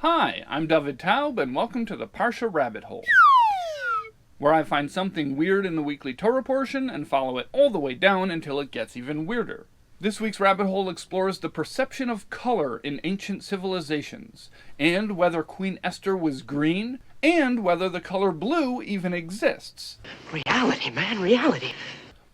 Hi, I'm David Taub, and welcome to the Parshah Rabbit Hole, where I find something weird in the weekly Torah portion and follow it all the way down until it gets even weirder. This week's rabbit hole explores the perception of color in ancient civilizations, and whether Queen Esther was green, and whether the color blue even exists. Reality, man, reality.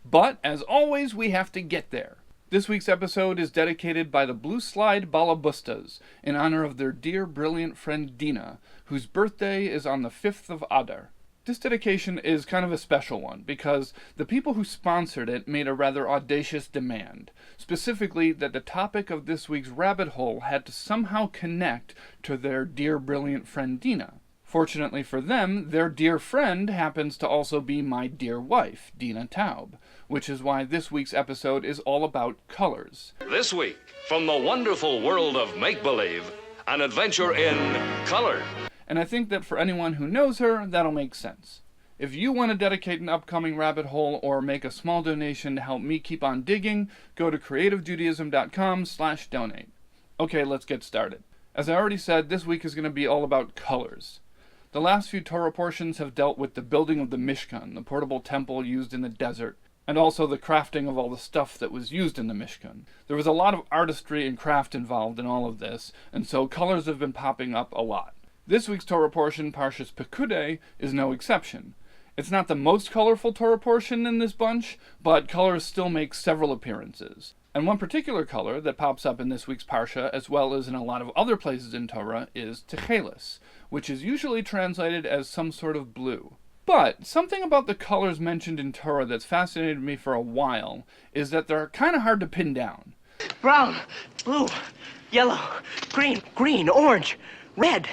But, as always, we have to get there. This week's episode is dedicated by the Blue Slide Balabustas in honor of their dear, brilliant friend Dina, whose birthday is on the 5th of Adar. This dedication is kind of a special one because the people who sponsored it made a rather audacious demand, specifically that the topic of this week's rabbit hole had to somehow connect to their dear, brilliant friend Dina. Fortunately for them, their dear friend happens to also be my dear wife, Dina Taub, which is why this week's episode is all about colors. This week, from the wonderful world of make-believe, an adventure in color. And I think that for anyone who knows her, that'll make sense. If you want to dedicate an upcoming rabbit hole or make a small donation to help me keep on digging, go to creativejudaism.com/donate. Okay, let's get started. As I already said, this week is going to be all about colors. The last few Torah portions have dealt with the building of the Mishkan, the portable temple used in the desert, and also the crafting of all the stuff that was used in the Mishkan. There was a lot of artistry and craft involved in all of this, and so colors have been popping up a lot. This week's Torah portion, Parshah's Pekudei, is no exception. It's not the most colorful Torah portion in this bunch, but colors still make several appearances. And one particular color that pops up in this week's Parsha, as well as in a lot of other places in Torah, is Techelis, which is usually translated as some sort of blue. But something about the colors mentioned in Torah that's fascinated me for a while is that they're kind of hard to pin down. Brown, blue, yellow, green, orange, red.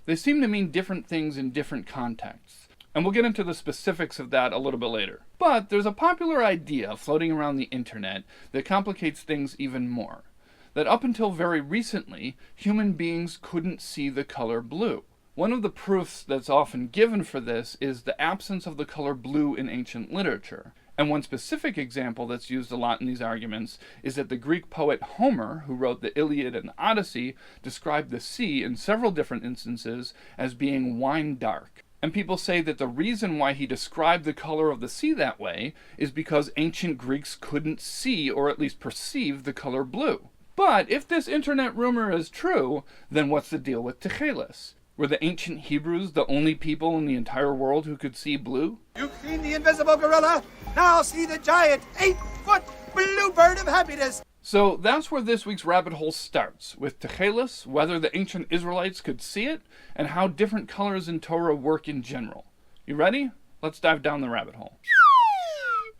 They seem to mean different things in different contexts, and we'll get into the specifics of that a little bit later. But there's a popular idea floating around the internet that complicates things even more. That up until very recently, human beings couldn't see the color blue. One of the proofs that's often given for this is the absence of the color blue in ancient literature. And one specific example that's used a lot in these arguments is that the Greek poet Homer, who wrote the Iliad and Odyssey, described the sea in several different instances as being wine dark. And people say that the reason why he described the color of the sea that way is because ancient Greeks couldn't see, or at least perceive, the color blue. But if this internet rumor is true, then what's the deal with Techelis? Were the ancient Hebrews the only people in the entire world who could see blue? You've seen the invisible gorilla, now see the giant 8-foot bluebird of happiness. So that's where this week's rabbit hole starts, with Techelis, whether the ancient Israelites could see it, and how different colors in Torah work in general. You ready? Let's dive down the rabbit hole.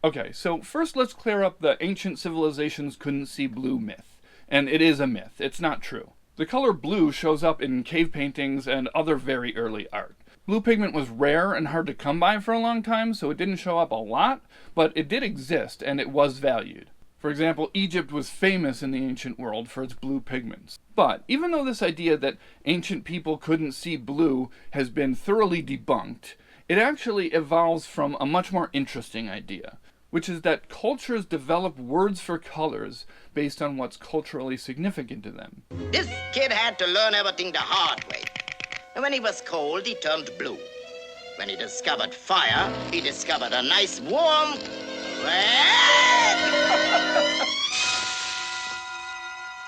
Okay, so first let's clear up the ancient civilizations couldn't see blue myth. And it is a myth, it's not true. The color blue shows up in cave paintings and other very early art. Blue pigment was rare and hard to come by for a long time, so it didn't show up a lot, but it did exist and it was valued. For example, Egypt was famous in the ancient world for its blue pigments. But even though this idea that ancient people couldn't see blue has been thoroughly debunked, it actually evolves from a much more interesting idea, which is that cultures develop words for colors based on what's culturally significant to them. This kid had to learn everything the hard way. And when he was cold, he turned blue. When he discovered fire, he discovered a nice warm red.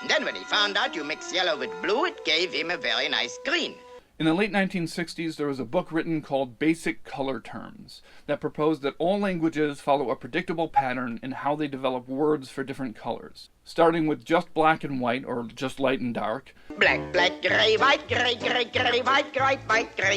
And then when he found out you mix yellow with blue, it gave him a very nice green. In the late 1960s, there was a book written called Basic Color Terms that proposed that all languages follow a predictable pattern in how they develop words for different colors, starting with just black and white, or just light and dark. Black, gray, white, white,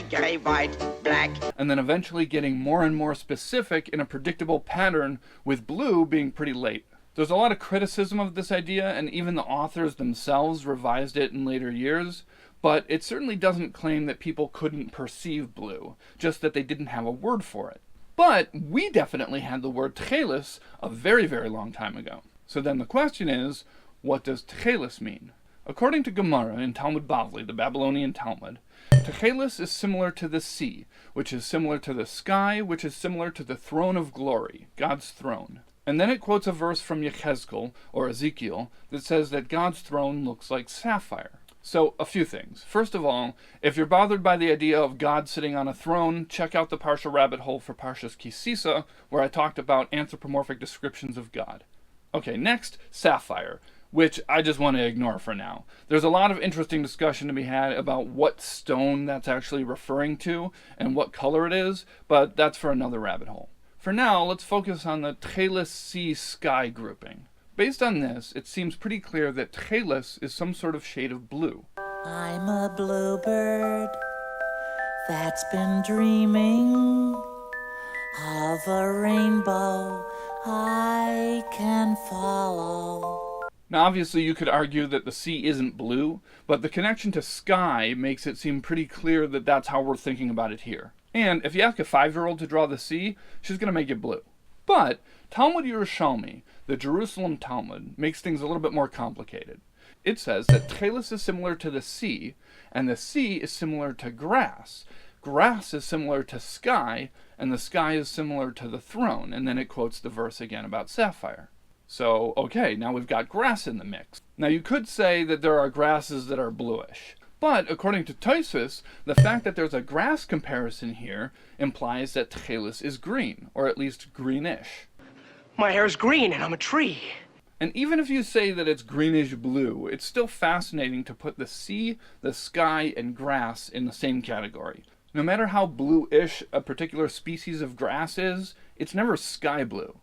gray, white, black. And then eventually getting more and more specific in a predictable pattern, with blue being pretty late. There's a lot of criticism of this idea, and even the authors themselves revised it in later years. But it certainly doesn't claim that people couldn't perceive blue, just that they didn't have a word for it. But we definitely had the word Techelis a very, very long time ago. So then the question is, what does Techelis mean? According to Gemara in Talmud Bavli, the Babylonian Talmud, Techelis is similar to the sea, which is similar to the sky, which is similar to the throne of glory, God's throne. And then it quotes a verse from Yechezkel, or Ezekiel, that says that God's throne looks like sapphire. So, a few things. First of all, if you're bothered by the idea of God sitting on a throne, check out the Parshah rabbit hole for Parshas Kisisa, where I talked about anthropomorphic descriptions of God. Okay, next, sapphire, which I just want to ignore for now. There's a lot of interesting discussion to be had about what stone that's actually referring to and what color it is, but that's for another rabbit hole. For now, let's focus on the Tchelis sea sky grouping. Based on this, it seems pretty clear that Tchelis is some sort of shade of blue. I'm a bluebird that's been dreaming of a rainbow I can follow. Now obviously you could argue that the sea isn't blue, but the connection to sky makes it seem pretty clear that that's how we're thinking about it here. And if you ask a 5-year-old to draw the sea, she's going to make it blue. But Talmud Yerushalmi, the Jerusalem Talmud, makes things a little bit more complicated. It says that Tchelis is similar to the sea, and the sea is similar to grass. Grass is similar to sky, and the sky is similar to the throne. And then it quotes the verse again about sapphire. So, okay, now we've got grass in the mix. Now you could say that there are grasses that are bluish. But according to Tosfos, the fact that there's a grass comparison here implies that Tchelis is green, or at least greenish. My hair's green and I'm a tree. And even if you say that it's greenish blue, it's still fascinating to put the sea, the sky, and grass in the same category. No matter how bluish a particular species of grass is, it's never sky blue.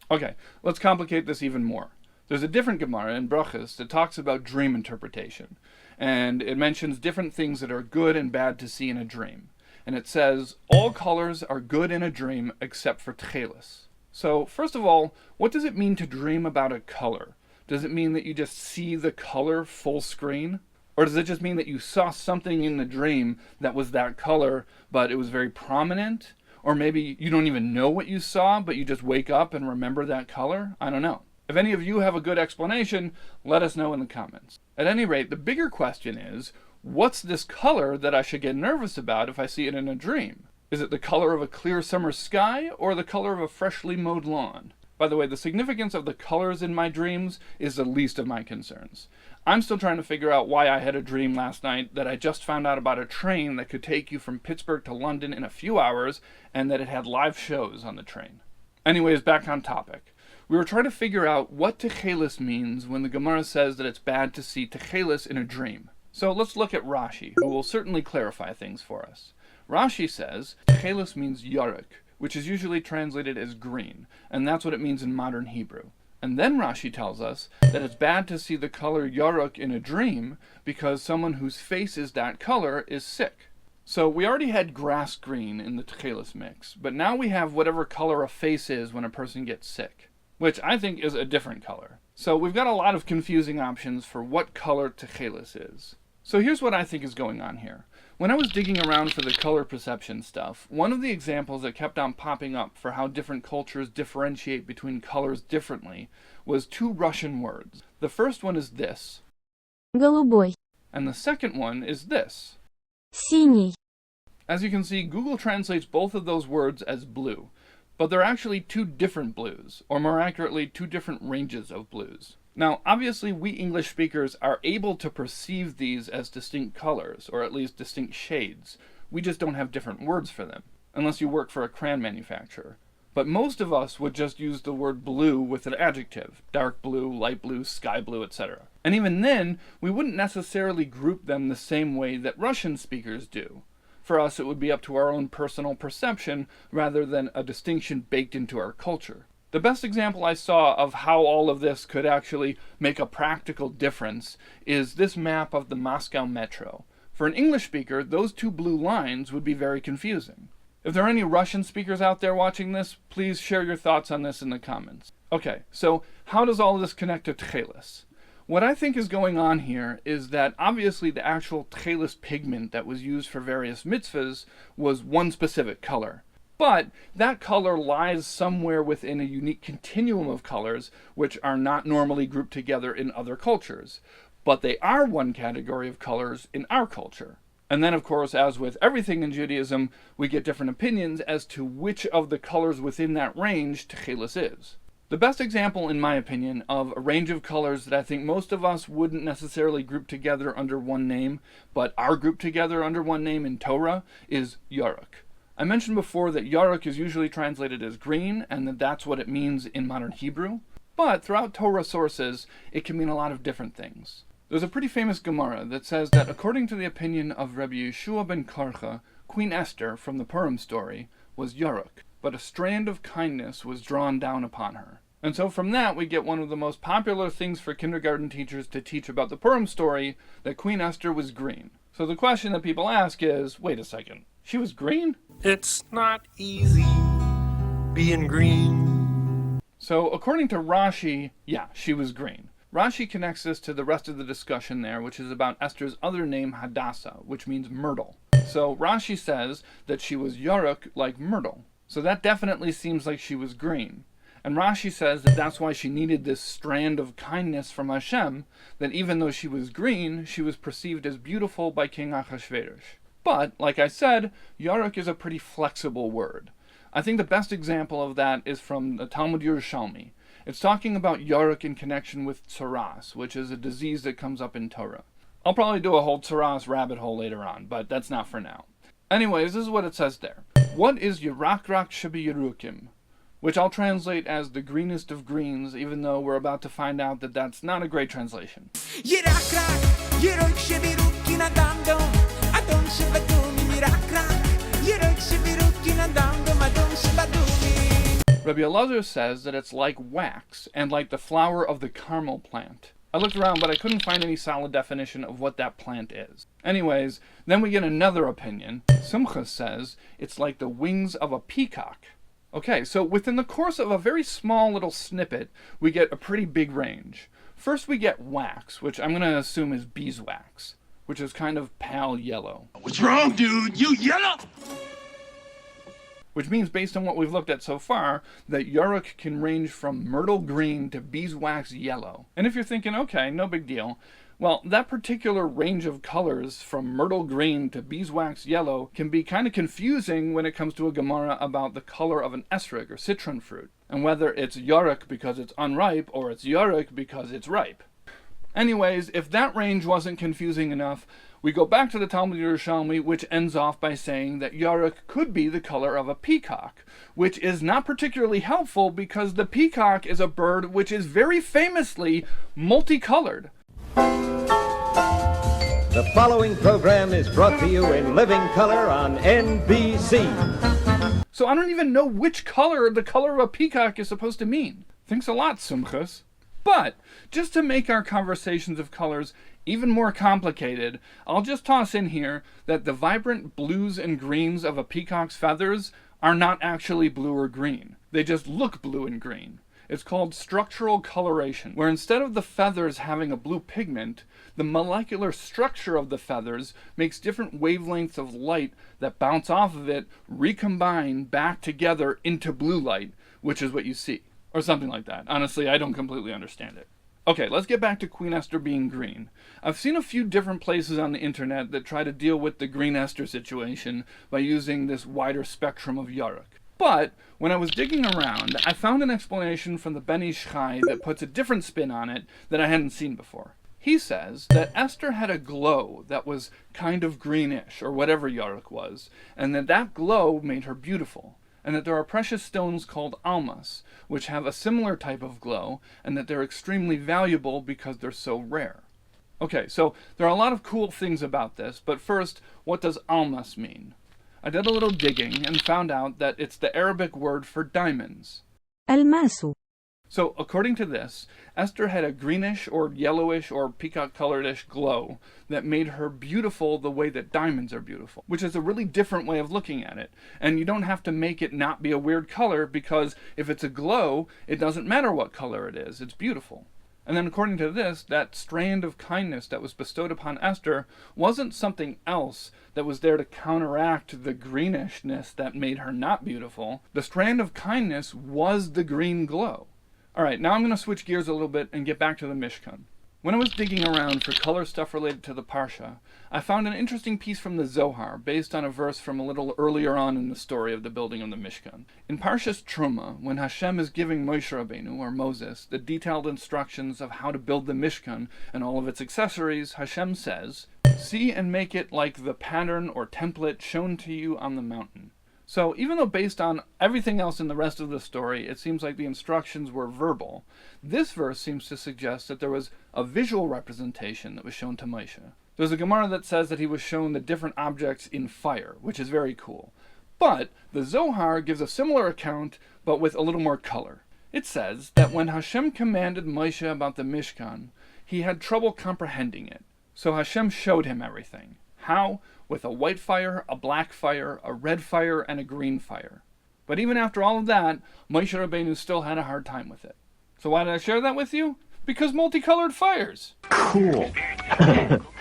Okay, let's complicate this even more. There's a different Gemara in Brachos that talks about dream interpretation, and it mentions different things that are good and bad to see in a dream. And it says, all colors are good in a dream except for Tchelis. So, first of all, what does it mean to dream about a color? Does it mean that you just see the color full screen? Or does it just mean that you saw something in the dream that was that color, but it was very prominent? Or maybe you don't even know what you saw, but you just wake up and remember that color? I don't know. If any of you have a good explanation, let us know in the comments. At any rate, the bigger question is, what's this color that I should get nervous about if I see it in a dream? Is it the color of a clear summer sky, or the color of a freshly mowed lawn? By the way, the significance of the colors in my dreams is the least of my concerns. I'm still trying to figure out why I had a dream last night that I just found out about a train that could take you from Pittsburgh to London in a few hours, and that it had live shows on the train. Anyways, back on topic. We were trying to figure out what Tchelis means when the Gemara says that it's bad to see Tchelis in a dream. So let's look at Rashi, who will certainly clarify things for us. Rashi says Tchelis means yarek, which is usually translated as green, and that's what it means in modern Hebrew. And then Rashi tells us that it's bad to see the color yarek in a dream because someone whose face is that color is sick. So we already had grass green in the Tchelis mix, but now we have whatever color a face is when a person gets sick, which I think is a different color. So we've got a lot of confusing options for what color Tchelis is. So here's what I think is going on here. When I was digging around for the color perception stuff, one of the examples that kept on popping up for how different cultures differentiate between colors differently was 2 Russian words. The first one is this. Голубой. And the second one is this. Синий. As you can see, Google translates both of those words as blue, but they're actually 2 different blues, or more accurately, 2 different ranges of blues. Now, obviously, we English speakers are able to perceive these as distinct colors, or at least distinct shades. We just don't have different words for them, unless you work for a crayon manufacturer. But most of us would just use the word blue with an adjective, dark blue, light blue, sky blue, etc. And even then, we wouldn't necessarily group them the same way that Russian speakers do. For us, it would be up to our own personal perception, rather than a distinction baked into our culture. The best example I saw of how all of this could actually make a practical difference is this map of the Moscow Metro. For an English speaker, those 2 blue lines would be very confusing. If there are any Russian speakers out there watching this, please share your thoughts on this in the comments. Okay, so how does all of this connect to Tchelis? What I think is going on here is that obviously the actual Tchelis pigment that was used for various mitzvahs was one specific color. But that color lies somewhere within a unique continuum of colors which are not normally grouped together in other cultures. But they are one category of colors in our culture. And then, of course, as with everything in Judaism, we get different opinions as to which of the colors within that range Tchelis is. The best example, in my opinion, of a range of colors that I think most of us wouldn't necessarily group together under one name, but are grouped together under one name in Torah, is yarok. I mentioned before that yarok is usually translated as green, and that that's what it means in modern Hebrew. But throughout Torah sources, it can mean a lot of different things. There's a pretty famous Gemara that says that according to the opinion of Rabbi Yeshua ben Karcha, Queen Esther from the Purim story was yarok, but a strand of kindness was drawn down upon her. And so from that we get one of the most popular things for kindergarten teachers to teach about the Purim story, that Queen Esther was green. So the question that people ask is, wait a second, she was green? It's not easy being green. So according to Rashi, yeah, she was green. Rashi connects this to the rest of the discussion there, which is about Esther's other name, Hadassah, which means myrtle. So Rashi says that she was yarok like myrtle. So that definitely seems like she was green. And Rashi says that that's why she needed this strand of kindness from Hashem, that even though she was green, she was perceived as beautiful by King Achashverosh. But, like I said, yarok is a pretty flexible word. I think the best example of that is from the Talmud Yerushalmi. It's talking about yarok in connection with tsaras, which is a disease that comes up in Torah. I'll probably do a whole tsaras rabbit hole later on, but that's not for now. Anyways, this is what it says there. What is Yerakrak Shebiyerukim? Which I'll translate as the greenest of greens, even though we're about to find out that that's not a great translation. Rabbi Elazar says that it's like wax, and like the flower of the caramel plant. I looked around, but I couldn't find any solid definition of what that plant is. Anyways, then we get another opinion. Simcha says it's like the wings of a peacock. Okay, so within the course of a very small little snippet, we get a pretty big range. First we get wax, which I'm going to assume is beeswax, which is kind of pale yellow. What's wrong, dude? You yellow? Which means, based on what we've looked at so far, that yarok can range from myrtle green to beeswax yellow. And if you're thinking, okay, no big deal, well, that particular range of colors from myrtle green to beeswax yellow can be kind of confusing when it comes to a Gemara about the color of an esrog or citron fruit, and whether it's yarok because it's unripe or it's yarok because it's ripe. Anyways, if that range wasn't confusing enough, we go back to the Talmud Yerushalmi, which ends off by saying that yarok could be the color of a peacock, which is not particularly helpful because the peacock is a bird which is very famously multicolored. The following program is brought to you in living color on NBC. So I don't even know which color the color of a peacock is supposed to mean. Thanks a lot, Sumchus. But, just to make our conversations of colors even more complicated, I'll just toss in here that the vibrant blues and greens of a peacock's feathers are not actually blue or green. They just look blue and green. It's called structural coloration, where instead of the feathers having a blue pigment, the molecular structure of the feathers makes different wavelengths of light that bounce off of it recombine back together into blue light, which is what you see. Or something like that. Honestly, I don't completely understand it. Okay, let's get back to Queen Esther being green. I've seen a few different places on the internet that try to deal with the Green Esther situation by using this wider spectrum of yarok. But when I was digging around, I found an explanation from the Ben Ish Chai that puts a different spin on it that I hadn't seen before. He says that Esther had a glow that was kind of greenish, or whatever yarok was, and that glow made her beautiful, and that there are precious stones called almas, which have a similar type of glow, and that they're extremely valuable because they're so rare. Okay, so there are a lot of cool things about this, but first, what does almas mean? I did a little digging and found out that it's the Arabic word for diamonds. الماس. So, according to this, Esther had a greenish or yellowish or peacock-coloredish glow that made her beautiful the way that diamonds are beautiful, which is a really different way of looking at it. And you don't have to make it not be a weird color, because if it's a glow, it doesn't matter what color it is, it's beautiful. And then according to this, that strand of kindness that was bestowed upon Esther wasn't something else that was there to counteract the greenishness that made her not beautiful. The strand of kindness was the green glow. Alright, now I'm going to switch gears a little bit and get back to the Mishkan. When I was digging around for color stuff related to the Parshah, I found an interesting piece from the Zohar based on a verse from a little earlier on in the story of the building of the Mishkan. In Parshas Truma, when Hashem is giving Moshe Rabbeinu, or Moses, the detailed instructions of how to build the Mishkan and all of its accessories, Hashem says, "See and make it like the pattern or template shown to you on the mountain." So even though based on everything else in the rest of the story, it seems like the instructions were verbal, this verse seems to suggest that there was a visual representation that was shown to Moshe. There's a Gemara that says that he was shown the different objects in fire, which is very cool. But the Zohar gives a similar account, but with a little more color. It says that when Hashem commanded Moshe about the Mishkan, he had trouble comprehending it. So Hashem showed him everything. How? With a white fire, a black fire, a red fire, and a green fire. But even after all of that, Moshe Rabbeinu still had a hard time with it. So why did I share that with you? Because multicolored fires. Cool.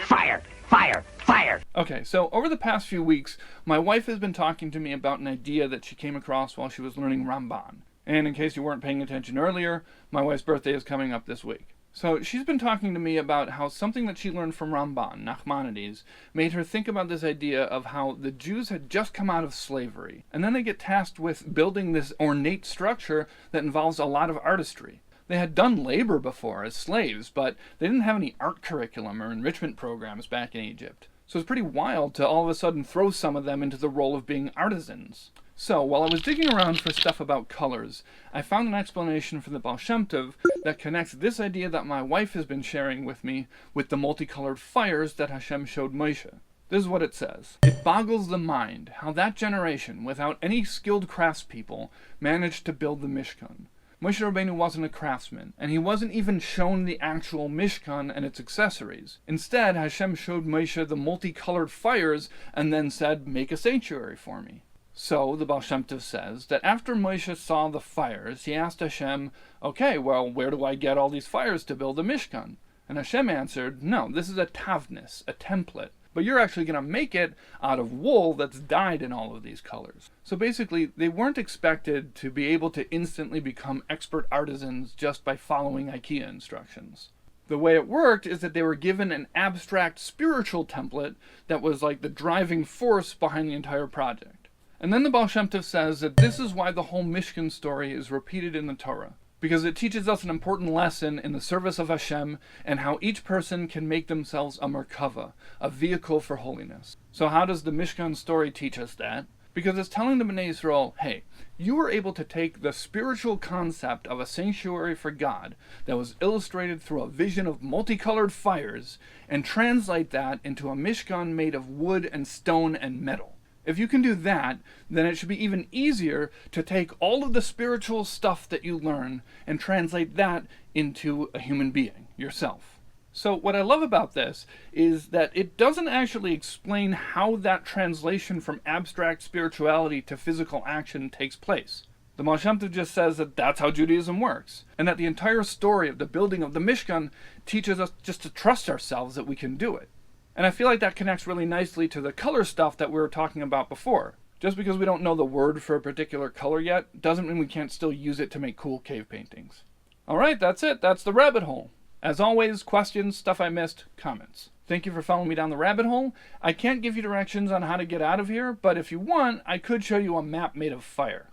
Fire, fire, fire. Okay, so over the past few weeks, my wife has been talking to me about an idea that she came across while she was learning Ramban. And in case you weren't paying attention earlier, my wife's birthday is coming up this week. So she's been talking to me about how something that she learned from Ramban, Nachmanides, made her think about this idea of how the Jews had just come out of slavery, and then they get tasked with building this ornate structure that involves a lot of artistry. They had done labor before as slaves, but they didn't have any art curriculum or enrichment programs back in Egypt. So it's pretty wild to all of a sudden throw some of them into the role of being artisans. So, while I was digging around for stuff about colors, I found an explanation from the Baal Shem Tov that connects this idea that my wife has been sharing with me with the multicolored fires that Hashem showed Moshe. This is what it says. It boggles the mind how that generation, without any skilled craftspeople, managed to build the Mishkan. Moshe Rabbeinu wasn't a craftsman, and he wasn't even shown the actual Mishkan and its accessories. Instead, Hashem showed Moshe the multicolored fires and then said, "Make a sanctuary for me." So, the Baal Shem Tov says that after Moshe saw the fires, he asked Hashem, "Okay, well, where do I get all these fires to build the Mishkan?" And Hashem answered, "No, this is a tavnis, a template. But you're actually going to make it out of wool that's dyed in all of these colors." So basically, they weren't expected to be able to instantly become expert artisans just by following IKEA instructions. The way it worked is that they were given an abstract spiritual template that was like the driving force behind the entire project. And then the Baal Shem Tov says that this is why the whole Mishkan story is repeated in the Torah, because it teaches us an important lesson in the service of Hashem and how each person can make themselves a merkava, a vehicle for holiness. So how does the Mishkan story teach us that? Because it's telling the Bnei Yisrael, hey, you were able to take the spiritual concept of a sanctuary for God that was illustrated through a vision of multicolored fires and translate that into a Mishkan made of wood and stone and metal. If you can do that, then it should be even easier to take all of the spiritual stuff that you learn and translate that into a human being, yourself. So what I love about this is that it doesn't actually explain how that translation from abstract spirituality to physical action takes place. The Baal Shem Tov just says that that's how Judaism works, and that the entire story of the building of the Mishkan teaches us just to trust ourselves that we can do it. And I feel like that connects really nicely to the color stuff that we were talking about before. Just because we don't know the word for a particular color yet, doesn't mean we can't still use it to make cool cave paintings. Alright, that's it. That's the rabbit hole. As always, questions, stuff I missed, comments. Thank you for following me down the rabbit hole. I can't give you directions on how to get out of here, but if you want, I could show you a map made of fire.